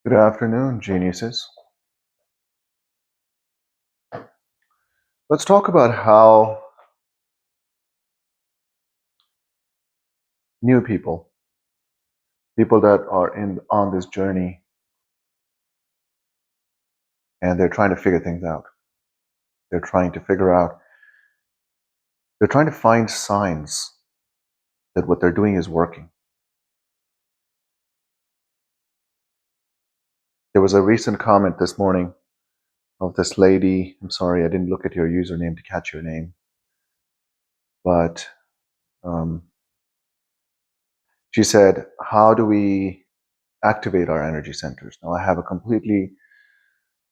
Good afternoon, geniuses. Let's talk about how new people that are on this journey and they're trying to figure things out. They're trying to figure out, they're trying to find signs that what they're doing is working. There was a recent comment this morning of this lady. I'm sorry, I didn't look at your username to catch your name, but um, she said, how do we activate our energy centers? Now, I have a completely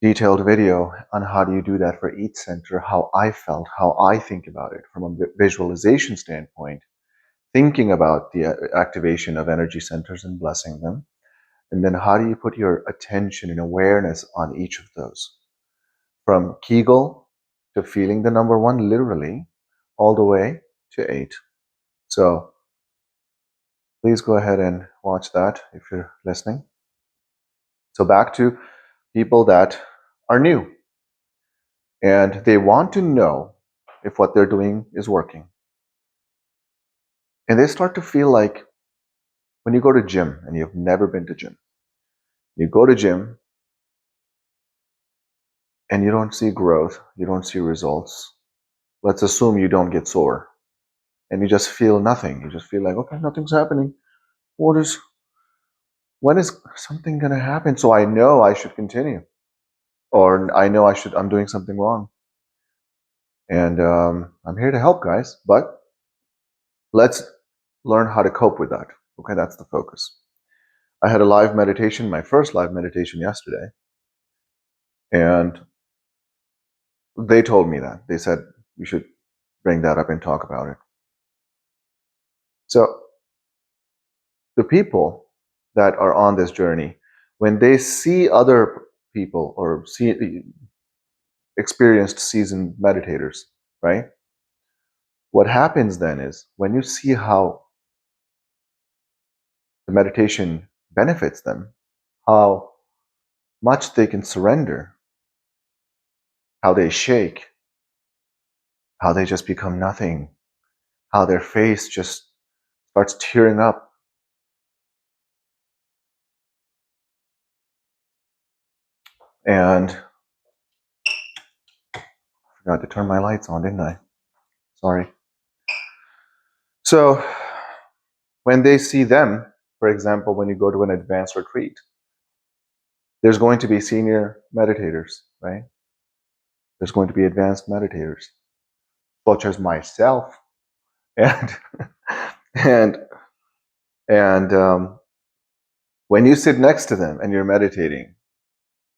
detailed video on how do you do that for each center, how I felt, how I think about it from a visualization standpoint, thinking about the activation of energy centers and blessing them. And then how do you put your attention and awareness on each of those? From Kegel to feeling the number one, literally, all the way to 8. So please go ahead and watch that if you're listening. So back to people that are new and they want to know if what they're doing is working. And they start to feel like when you go to gym and you've never been to gym, you go to gym and you don't see growth, you don't see results. Let's assume you don't get sore and you just feel nothing. You just feel like, okay, nothing's happening. When is something going to happen? So I know I should continue, or I know I'm doing something wrong. And I'm here to help, guys, but let's learn how to cope with that. Okay, that's the focus. I had a live meditation, my first live meditation yesterday, and they told me that. They said we should bring that up and talk about it. So the people that are on this journey, when they see other people or see experienced seasoned meditators, right? What happens then is when you see how the meditation benefits them, how much they can surrender, how they shake, how they just become nothing, how their face just starts tearing up. And I forgot to turn my lights on, didn't I? Sorry. So when they see them, for example, when you go to an advanced retreat, there's going to be senior meditators, right? There's going to be advanced meditators, such as myself, and and and when you sit next to them and you're meditating,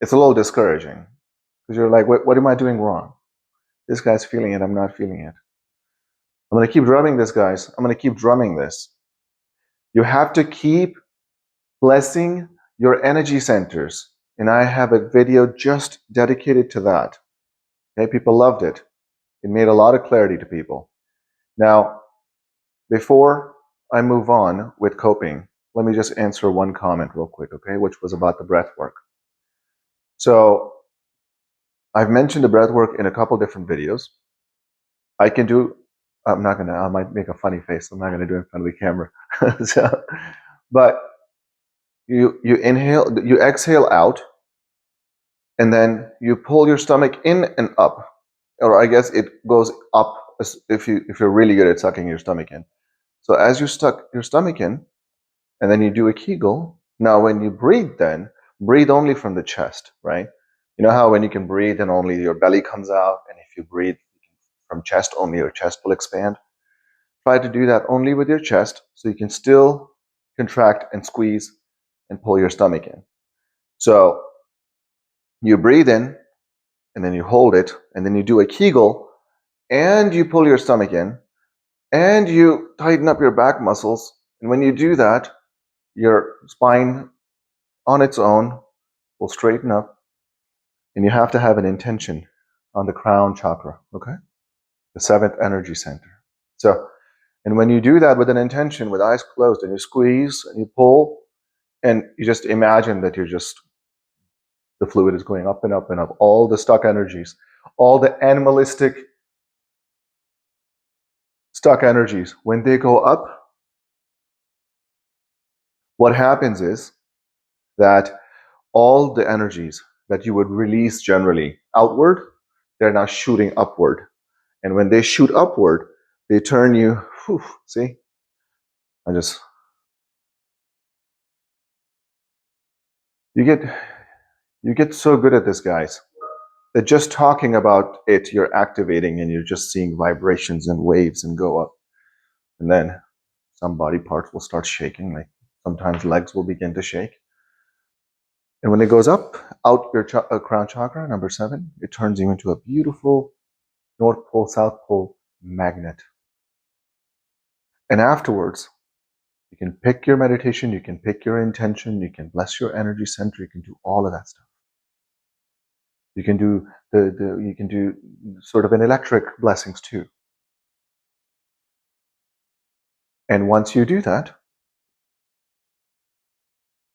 it's a little discouraging because you're like, what am I doing wrong? This guy's feeling it, I'm not feeling it. I'm going to keep drumming this, guys. I'm going to keep drumming this. You have to keep blessing your energy centers. And I have a video just dedicated to that. Okay, people loved it. It made a lot of clarity to people. Now, before I move on with coping, let me just answer one comment real quick, okay, which was about the breath work. So I've mentioned the breath work in a couple different videos. I might make a funny face. I'm not going to do it in front of the camera. But you inhale, you exhale out, and then you pull your stomach in and up, or I guess it goes up if you're really good at sucking your stomach in. So as you stuck your stomach in, and then you do a Kegel. Now, when you breathe, then breathe only from the chest, right? You know how when you can breathe and only your belly comes out, and if you breathe from chest, only your chest will expand. Try to do that only with your chest, so you can still contract and squeeze and pull your stomach in. So you breathe in, and then you hold it, and then you do a Kegel, and you pull your stomach in, and you tighten up your back muscles. And when you do that, your spine on its own will straighten up, and you have to have an intention on the crown chakra, okay? The seventh energy center. So, and when you do that with an intention, with eyes closed, and you squeeze and you pull, and you just imagine that you're just The fluid is going up and up and up. All the stuck energies, all the animalistic stuck energies, when they go up, what happens is that all the energies that you would release generally outward, they're now shooting upward. And when they shoot upward, they turn you, whew, see? I just, you get so good at this, guys, that just talking about it, you're activating and you're just seeing vibrations and waves and go up. And then some body parts will start shaking, like sometimes legs will begin to shake. And when it goes up, out your crown chakra, number 7, it turns you into a beautiful North Pole, South Pole magnet. And afterwards, you can pick your meditation, you can pick your intention, you can bless your energy center, you can do all of that stuff. You can do you can do sort of an electric blessings too. And once you do that,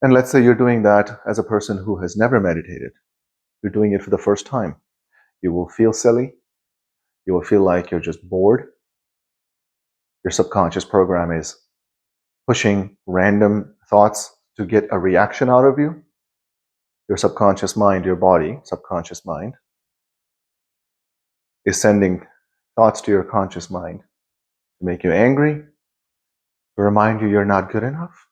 and let's say you're doing that as a person who has never meditated, you're doing it for the first time, you will feel silly, you will feel like you're just bored. Your subconscious program is pushing random thoughts to get a reaction out of you. Your subconscious mind, your body, subconscious mind, is sending thoughts to your conscious mind to make you angry, to remind you you're not good enough.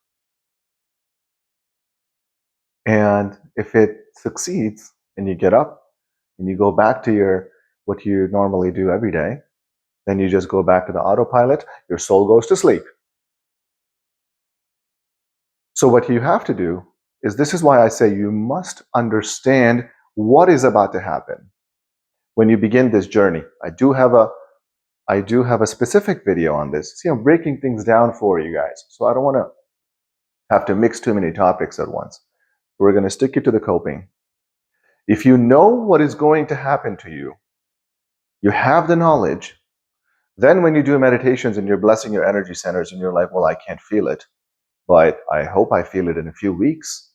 And if it succeeds and you get up and you go back to what you normally do every day, then you just go back to the autopilot, your soul goes to sleep. So what you have to do is, this is why I say you must understand what is about to happen when you begin this journey. I do have a specific video on this. See, I'm breaking things down for you guys, so I don't want to have to mix too many topics at once. We're going to stick it to the coping. If you know what is going to happen to you, you have the knowledge, then when you do meditations and you're blessing your energy centers and you're like, well, I can't feel it, but I hope I feel it in a few weeks.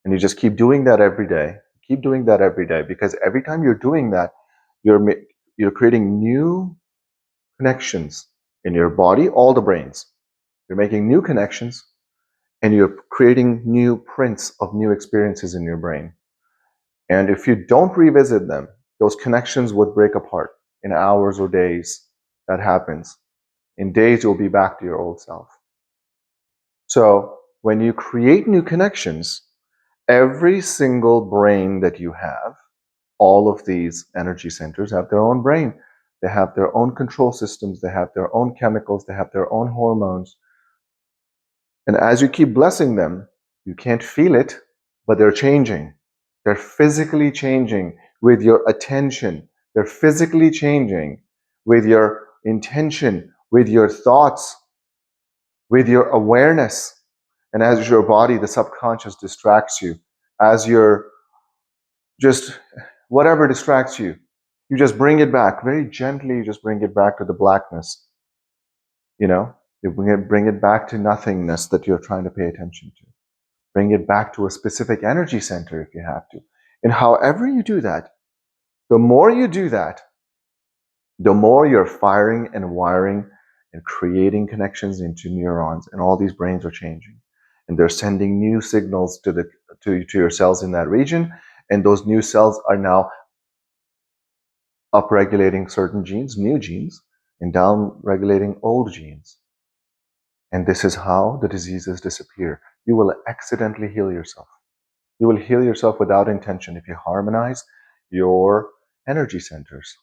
And you just keep doing that every day. Keep doing that every day, because every time you're doing that, you're creating new connections in your body, all the brains. You're making new connections and you're creating new prints of new experiences in your brain. And if you don't revisit them, those connections would break apart in hours or days. That happens. In days, you'll be back to your old self. So when you create new connections, every single brain that you have, all of these energy centers have their own brain. They have their own control systems. They have their own chemicals. They have their own hormones. And as you keep blessing them, you can't feel it, but they're changing. They're physically changing with your attention. They're physically changing with your intention, with your thoughts, with your awareness. And as your body, the subconscious distracts you, as your just whatever distracts you, you just bring it back very gently. You just bring it back to the blackness. You bring it back to nothingness that you're trying to pay attention to. Bring it back to a specific energy center if you have to. And however you do that, the more you do that, the more you're firing and wiring and creating connections into neurons, and all these brains are changing. And they're sending new signals to your cells in that region, and those new cells are now upregulating certain genes, new genes, and down-regulating old genes. And this is how the diseases disappear. You will accidentally heal yourself. You will heal yourself without intention if you harmonize your energy centers.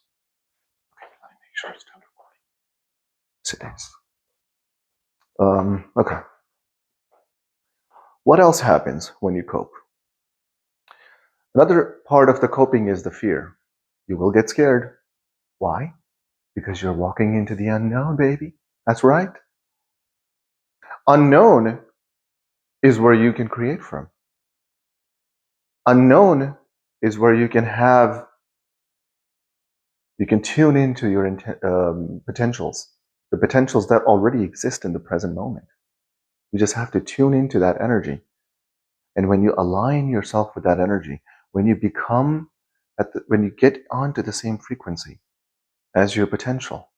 Okay, let me make sure it's done. Yes, it is. Okay. What else happens when you cope? Another part of the coping is the fear. You will get scared. Why? Because you're walking into the unknown, baby. That's right. Unknown is where you can create from. Unknown is where you can tune into your potentials, the potentials that already exist in the present moment. You just have to tune into that energy. And when you align yourself with that energy, when you become when you get onto the same frequency as your potential,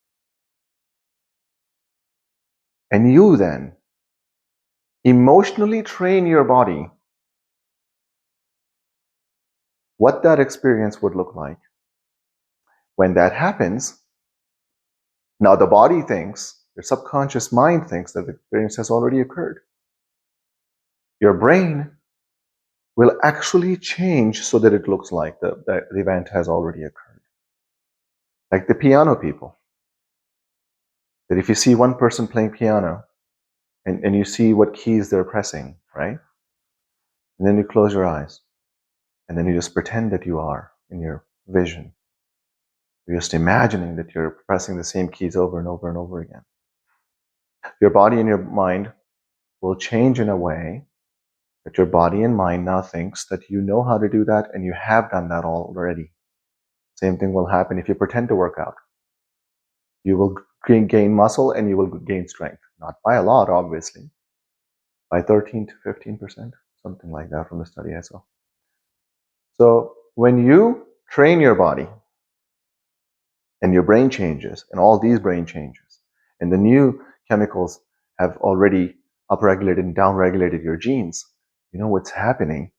and you then emotionally train your body what that experience would look like. When that happens, now the body thinks, your subconscious mind thinks that the experience has already occurred. Your brain will actually change so that it looks like the event has already occurred. Like the piano people. That if you see one person playing piano and you see what keys they're pressing, right? And then you close your eyes and then you just pretend that you are in your vision. You're just imagining that you're pressing the same keys over and over and over again. Your body and your mind will change in a way that your body and mind now thinks that you know how to do that and you have done that already. Same thing will happen if you pretend to work out. You will gain muscle and you will gain strength. Not by a lot, obviously. By 13 to 15%, something like that from the study I saw. So when you train your body and your brain changes, and all these brain changes, and the new chemicals have already upregulated and downregulated your genes, you know what's happening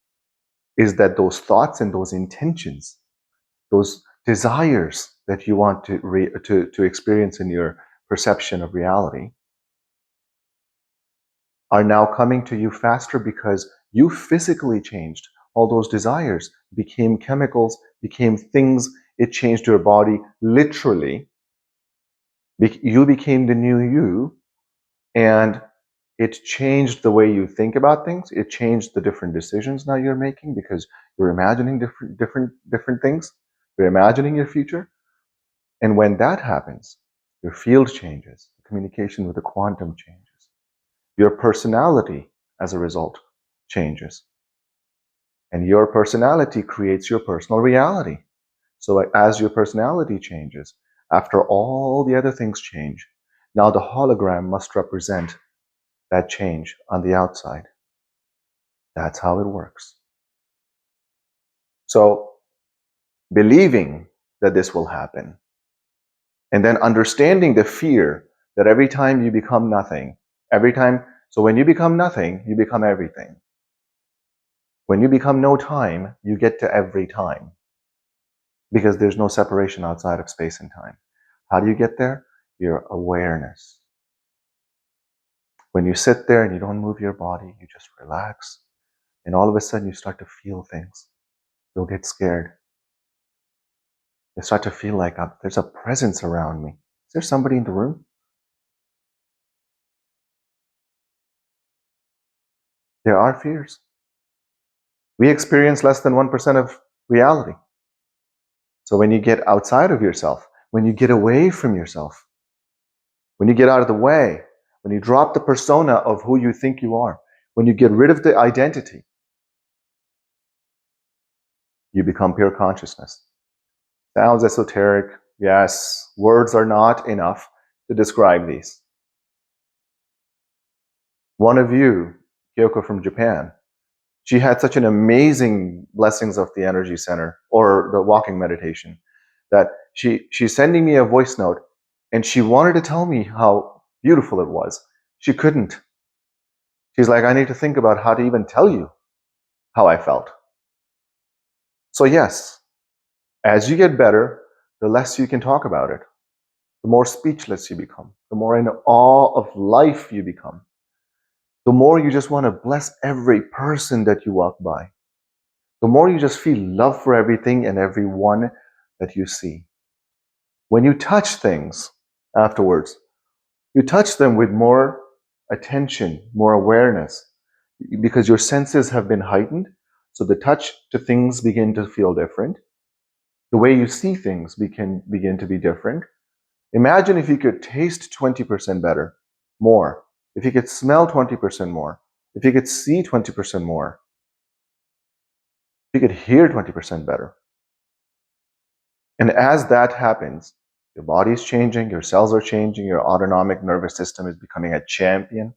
is that those thoughts and those intentions, those desires that you want to experience in your perception of reality are now coming to you faster because you physically changed. All those desires became chemicals, became things. It changed your body literally. You became the new you, and it changed the way you think about things. It changed the different decisions now you're making because you're imagining different things. You're imagining your future. And when that happens, your field changes, communication with the quantum changes. Your personality, as a result, changes. And your personality creates your personal reality. So as your personality changes, after all the other things change, now the hologram must represent that change on the outside. That's how it works. So believing that this will happen, and then understanding the fear that every time you become nothing, so when you become nothing, you become everything. When you become no time, you get to every time. Because there's no separation outside of space and time. How do you get there? Your awareness. When you sit there and you don't move your body, you just relax, and all of a sudden you start to feel things. You'll get scared. You start to feel like there's a presence around me. Is there somebody in the room? There are fears. We experience less than 1% of reality. So when you get outside of yourself, when you get away from yourself, when you get out of the way, when you drop the persona of who you think you are, when you get rid of the identity, you become pure consciousness. Sounds esoteric. Yes, words are not enough to describe these. One of you, Kyoko from Japan, she had such an amazing blessings of the energy center or the walking meditation that she's sending me a voice note and she wanted to tell me how beautiful it was. She couldn't. She's like, I need to think about how to even tell you how I felt. So yes, as you get better, the less you can talk about it. The more speechless you become, the more in awe of life you become, the more you just want to bless every person that you walk by, the more you just feel love for everything and everyone that you see. When you touch things afterwards, you touch them with more attention, more awareness, because your senses have been heightened. So the touch to things begin to feel different. The way you see things begin to be different. Imagine if you could taste 20% better, more. If you could smell 20% more. If you could see 20% more. If you could hear 20% better. And as that happens, your body is changing, your cells are changing, your autonomic nervous system is becoming a champion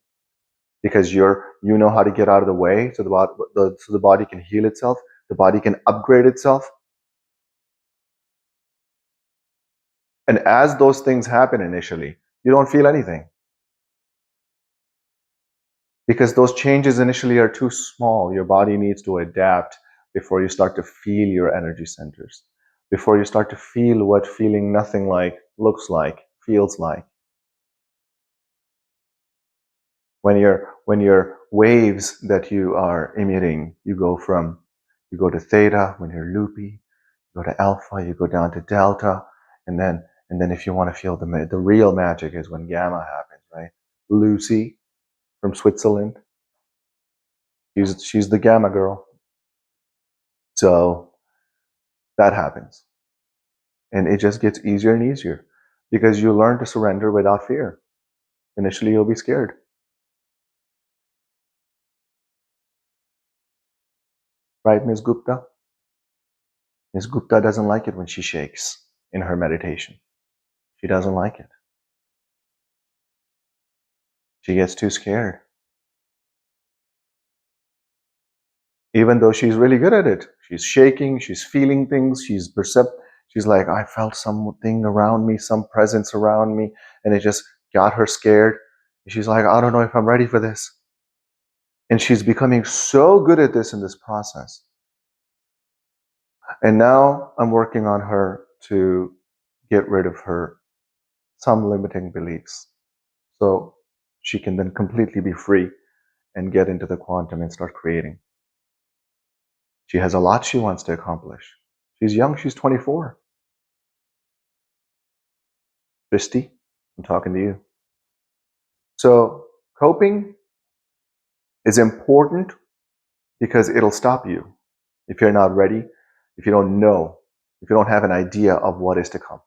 because you know how to get out of the way so the body can heal itself. The body can upgrade itself. And as those things happen initially, you don't feel anything. Because those changes initially are too small. Your body needs to adapt before you start to feel your energy centers, before you start to feel what feeling nothing like looks like, feels like. When your waves that you are emitting, you go to theta when you're loopy, you go to alpha, you go down to delta, and then if you want to feel the real magic is when gamma happens, right? Lucy from Switzerland, she's the gamma girl. So that happens. And it just gets easier and easier because you learn to surrender without fear. Initially, you'll be scared. Right, Ms. Gupta? Ms. Gupta doesn't like it when she shakes in her meditation. She doesn't like it. She gets too scared. Even though she's really good at it. She's shaking, she's feeling things, she's like, I felt something around me, some presence around me, and it just got her scared. She's like, I don't know if I'm ready for this. And she's becoming so good at this in this process. And now I'm working on her to get rid of some limiting beliefs so she can then completely be free and get into the quantum and start creating. She has a lot she wants to accomplish. She's young, she's 24. Christy, I'm talking to you. So coping is important because it'll stop you if you're not ready, if you don't know, if you don't have an idea of what is to come.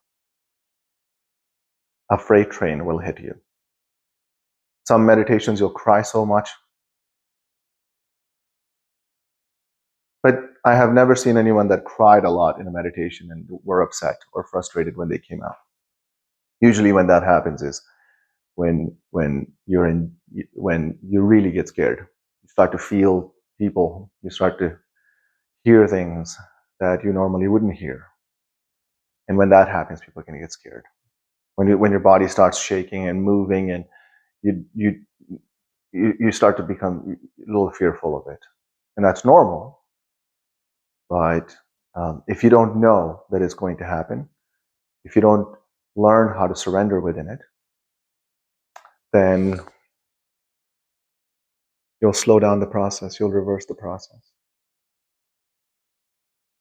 A freight train will hit you. Some meditations you'll cry so much. But I have never seen anyone that cried a lot in a meditation and were upset or frustrated when they came out. Usually when that happens is when you really get scared. You start to feel people, you start to hear things that you normally wouldn't hear. And when that happens, people can get scared. When your body starts shaking and moving and you you start to become a little fearful of it. And that's normal. But if you don't know that it's going to happen, if you don't learn how to surrender within it, then you'll slow down the process, you'll reverse the process.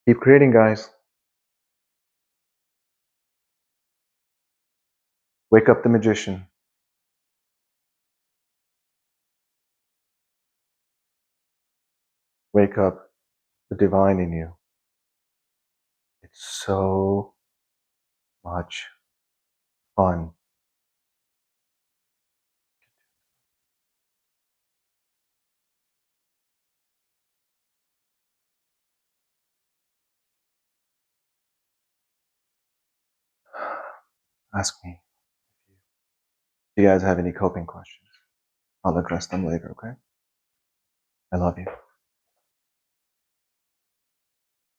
Keep creating, guys. Wake up the magician. Wake up the divine in you. It's so much fun. Ask me if you guys have any coping questions. I'll address them later, okay? I love you.